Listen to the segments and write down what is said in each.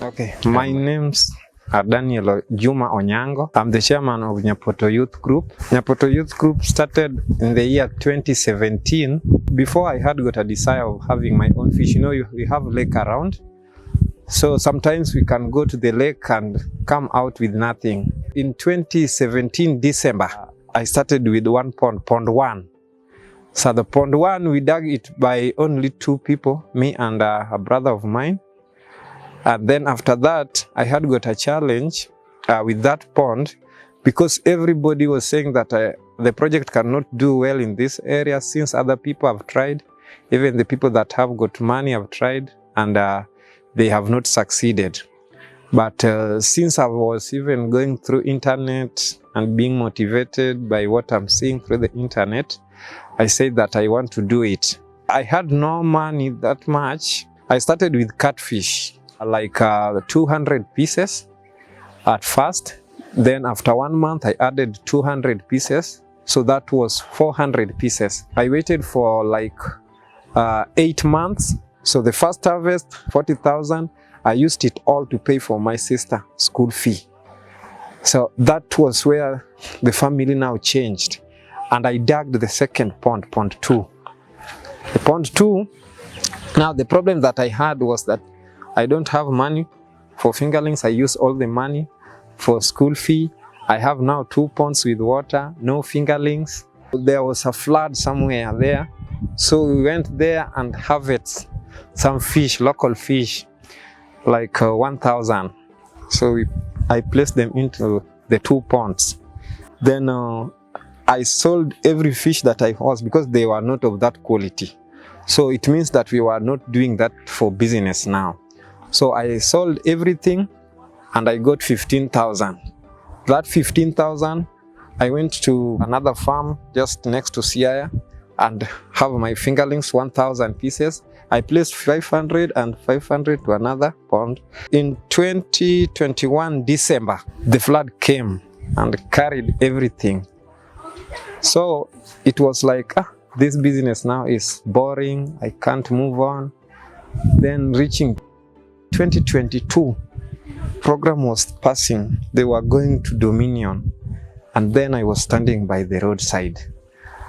Okay, my name's Daniel Juma Onyango. I'm the chairman of Nyapoto Youth Group. Nyapoto Youth Group started in the year 2017. Before I had got a desire of having my own fish. You know, we have lake around. So sometimes we can go to the lake and come out with nothing. In 2017 December, I started with one pond, pond one. So the pond one, we dug it by only 2 people, me and a brother of mine. And then after that, I had got a challenge with that pond because everybody was saying that the project cannot do well in this area since other people have tried. Even the people that have got money have tried and they have not succeeded. But since I was even going through internet and being motivated by what I'm seeing through the internet, I said that I want to do it. I had no money that much. I started with catfish. Like 200 pieces at first. Then after 1 month, I added 200 pieces. So that was 400 pieces. I waited for like 8 months. So the first harvest, 40,000, I used it all to pay for my sister's school fee. So that was where the family now changed. And I dug the second pond, pond 2. The pond 2, now the problem that I had was that I don't have money for fingerlings. I use all the money for school fee. I have now 2 ponds with water, no fingerlings. There was a flood somewhere there. So we went there and harvested some fish, local fish, like 1,000. So I placed them into the 2 ponds. Then I sold every fish that I was because they were not of that quality. So it means that we were not doing that for business now. So I sold everything and I got 15,000. That 15,000, I went to another farm just next to Siaya and have my fingerlings, 1,000 pieces. I placed 500 and 500 to another pond. In 2021 December, the flood came and carried everything. So it was like, this business now is boring, I can't move on. Then reaching 2022, program was passing. They were going to Dominion. And then I was standing by the roadside.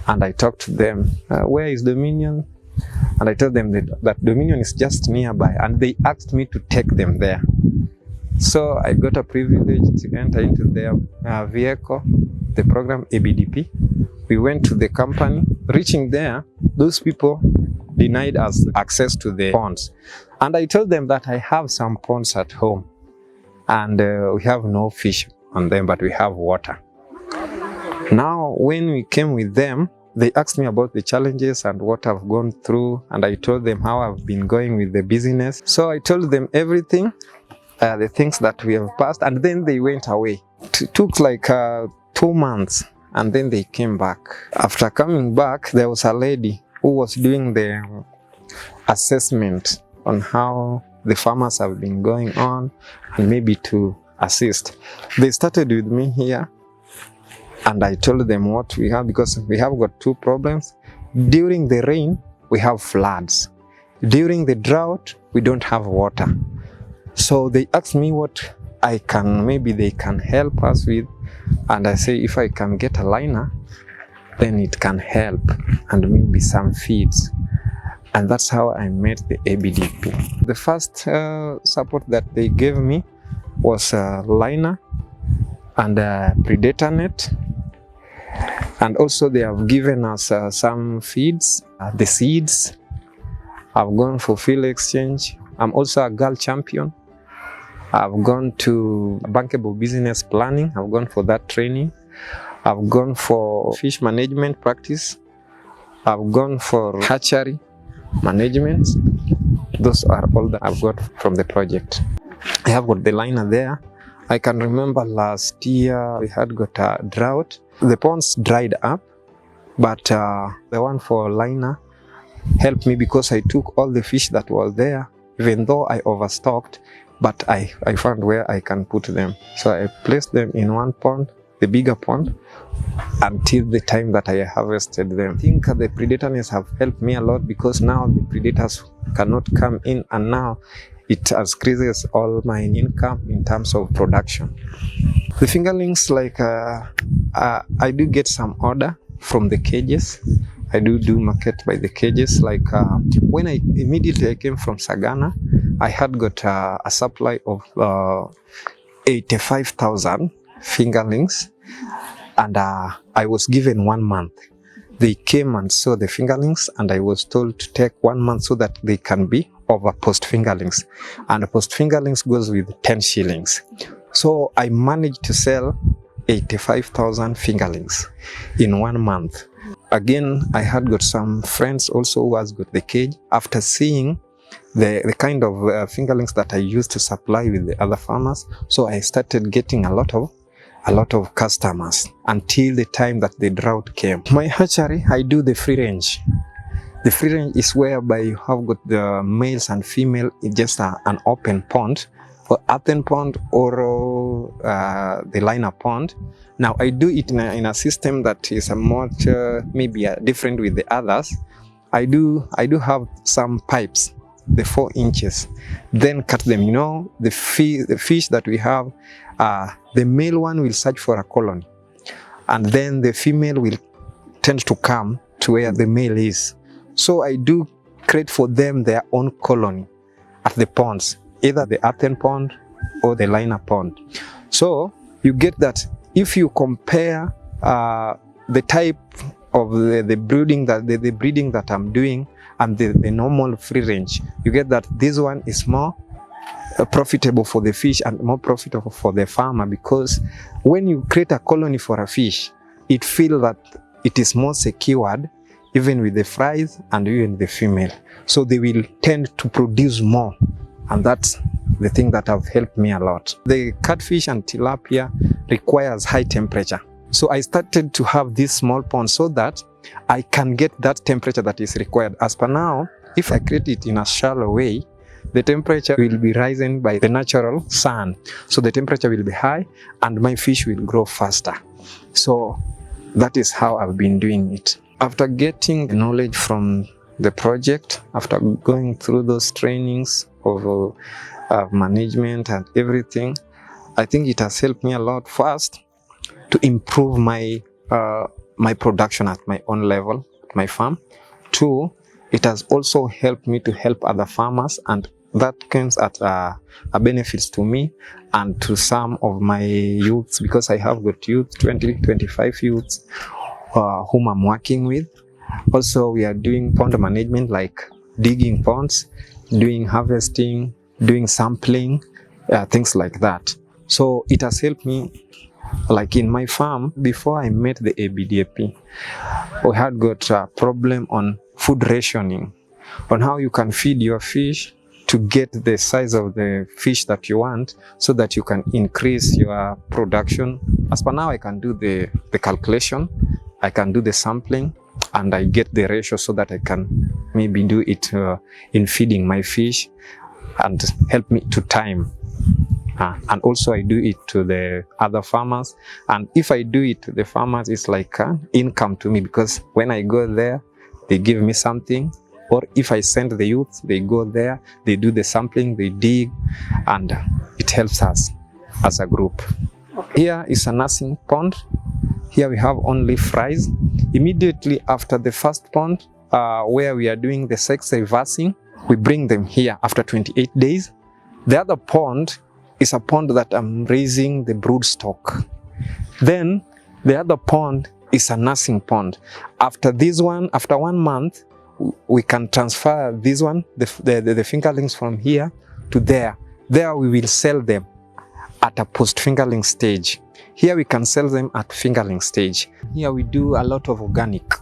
And I talked to them, where is Dominion? And I told them that Dominion is just nearby. And they asked me to take them there. So I got a privilege to enter into their vehicle, the program ABDP. We went to the company. Reaching there, those people denied us access to the ponds. And I told them that I have some ponds at home. And we have no fish on them, but we have water. Now, when we came with them, they asked me about the challenges and what I've gone through. And I told them how I've been going with the business. So I told them everything, the things that we have passed. And then they went away. It took like 2 months. And then they came back. After coming back, there was a lady who was doing the assessment on how the farmers have been going on and maybe to assist. They started with me here and I told them what we have because we have got 2 problems. During the rain, we have floods. During the drought, we don't have water. So they asked me what maybe they can help us with. And I say, if I can get a liner, then it can help and maybe some feeds. And that's how I met the ABDP. The first support that they gave me was a liner and a predator net. And also they have given us some feeds, the seeds. I've gone for field exchange. I'm also a girl champion. I've gone to bankable business planning. I've gone for that training. I've gone for fish management practice. I've gone for hatchery management. Those are all that I've got from the project. I have got the liner there. I can remember last year we had got a drought. The ponds dried up but the one for liner helped me because I took all the fish that was there, even though I overstocked, but I found where I can put them. So I placed them in one pond, the bigger pond, until the time that I harvested them. I think the predator nets have helped me a lot because now the predators cannot come in, and now it has increases all my income in terms of production. The fingerlings, like I do get some order from the cages. I do market by the cages. Like when I immediately came from Sagana, I had got a supply of 85,000 fingerlings, and I was given 1 month. They came and saw the fingerlings, and I was told to take 1 month so that they can be over post fingerlings, and the post fingerlings goes with 10 shillings. So I managed to sell 85,000 fingerlings in 1 month. Again, I had got some friends also who has got the cage. After seeing the kind of fingerlings that I used to supply with the other farmers, so I started getting a lot of customers until the time that the drought came. My hatchery, I do the free range. The free range is whereby you have got the males and female in just an open pond, or earthen pond, or the liner pond. Now I do it in a system that is a much maybe different with the others. I do have some pipes, the 4 inches, then cut them. You know, the fish that we have, the male one will search for a colony, and then the female will tend to come to where the male is. So I do create for them their own colony at the ponds, either the earthen pond or the liner pond. So you get that if you compare the type of the breeding that I'm doing and the normal free range, you get that this one is more profitable for the fish and more profitable for the farmer, because when you create a colony for a fish, it feels that it is more secured, even with the fries and even the female. So they will tend to produce more, and that's the thing that have helped me a lot. The catfish and tilapia requires high temperature. So I started to have this small pond so that I can get that temperature that is required. As per now, if I create it in a shallow way, the temperature will be rising by the natural sun. So the temperature will be high and my fish will grow faster. So that is how I've been doing it. After getting the knowledge from the project, after going through those trainings of management and everything, I think it has helped me a lot. First, to improve my my production at my own level, my farm. 2, it has also helped me to help other farmers, and that comes at a benefits to me and to some of my youths, because I have got youth, 20-25 youths whom I'm working with. Also, we are doing pond management, like digging ponds, doing harvesting, doing sampling, things like that. So it has helped me. Like in my farm, before I met the ABDP, we had got a problem on food rationing, on how you can feed your fish to get the size of the fish that you want, so that you can increase your production. As per now, I can do the calculation, I can do the sampling, and I get the ratio so that I can maybe do it in feeding my fish and help me to time. And also I do it to the other farmers, and if I do it to the farmers, it's like income to me, because when I go there, they give me something. Or if I send the youth, they go there, they do the sampling, they dig, and it helps us as a group. Okay. Here is a nursing pond. Here we have only fries. Immediately after the first pond, where we are doing the sex reversing, we bring them here after 28 days. The other pond is a pond that I'm raising the brood stock. Then the other pond is a nursing pond. After this one, after 1 month, we can transfer this one, the fingerlings, from here to there. There we will sell them at a post-fingerling stage. Here we can sell them at fingerling stage. Here we do a lot of organic.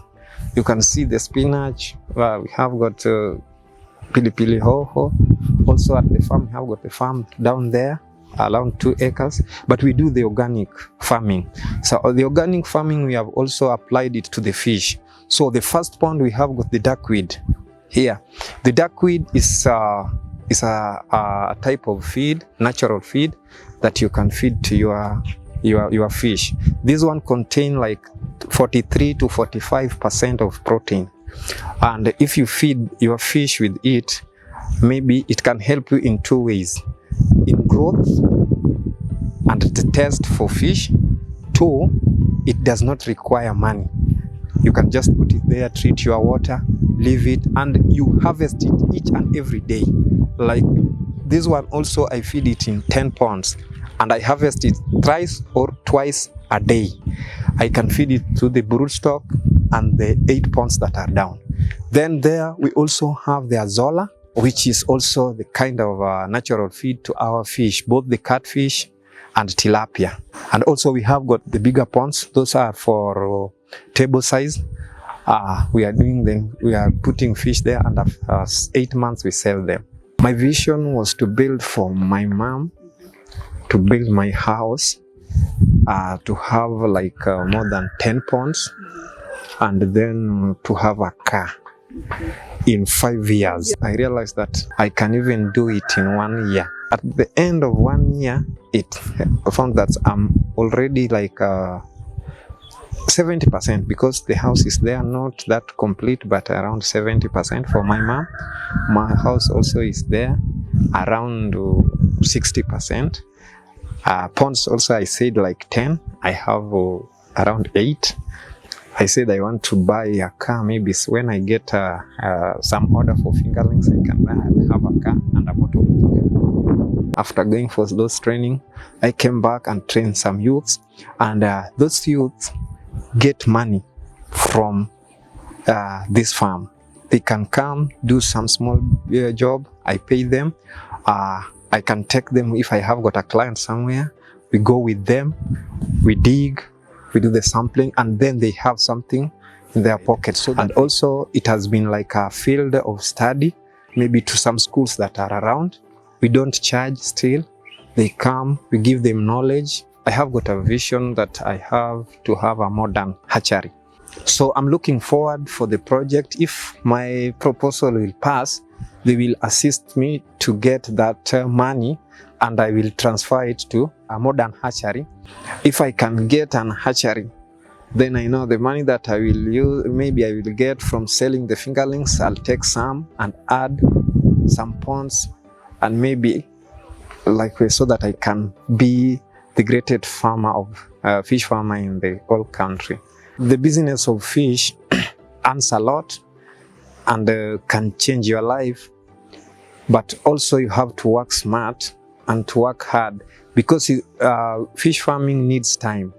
You can see the spinach. We have got pili hoho. Also at the farm, we have got the farm down there, around 2 acres, but we do the organic farming. So the organic farming, we have also applied it to the fish. So the first pond we have got the duckweed here. The duckweed is a type of feed, natural feed that you can feed to your fish. This one contain like 43 to 45% of protein, and if you feed your fish with it, maybe it can help you in two ways: in growth and the taste for fish. Two, it does not require money. You can just put it there, treat your water, leave it, and you harvest it each and every day. Like this one also, I feed it in 10 ponds, and I harvest it thrice or twice a day. I can feed it to the broodstock and the 8 ponds that are down. Then there we also have the azolla, which is also the kind of natural feed to our fish, both the catfish and tilapia. And also we have got the bigger ponds. Those are for table size. We are putting fish there, and after 8 months we sell them. My vision was to build for my mom, to build my house, to have like more than 10 ponds, and then to have a car in 5 years. I realized that I can even do it in 1 year. At the end of 1 year, I found that I'm already like 70%, because the house is there, not that complete, but around 70% for my mom. My house also is there, around 60%. Ponds also, I said like 10. I have around 8. I said I want to buy a car. Maybe when I get some order for fingerlings, I can have a car and a motor. After going for those training, I came back and trained some youths, and those youths get money from this farm. They can come do some small job. I pay them. I can take them if I have got a client somewhere. We go with them, we dig, we do the sampling, and then they have something in their pocket. So, and also it has been like a field of study, maybe to some schools that are around. We don't charge still. They come, we give them knowledge. I have got a vision that I have to have a modern hatchery. So I'm looking forward for the project. If my proposal will pass, they will assist me to get that money, and I will transfer it to a modern hatchery. If I can get an hatchery, then I know the money that I will use, maybe I will get from selling the fingerlings, I'll take some and add some ponds, and maybe like so that I can be the greatest farmer of fish farmer in the whole country. The business of fish earns a lot and can change your life, but also you have to work smart and to work hard, because fish farming needs time.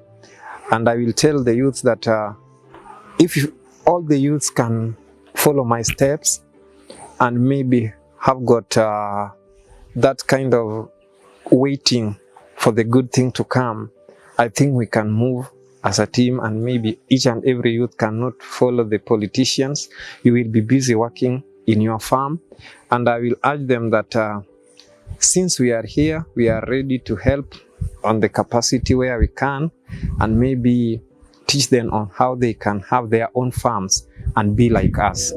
And I will tell the youth that if all the youths can follow my steps and maybe have got that kind of waiting for the good thing to come, I think we can move as a team, and maybe each and every youth cannot follow the politicians. You will be busy working in your farm, and I will urge them that since we are here, we are ready to help on the capacity where we can, and maybe teach them on how they can have their own farms and be like us.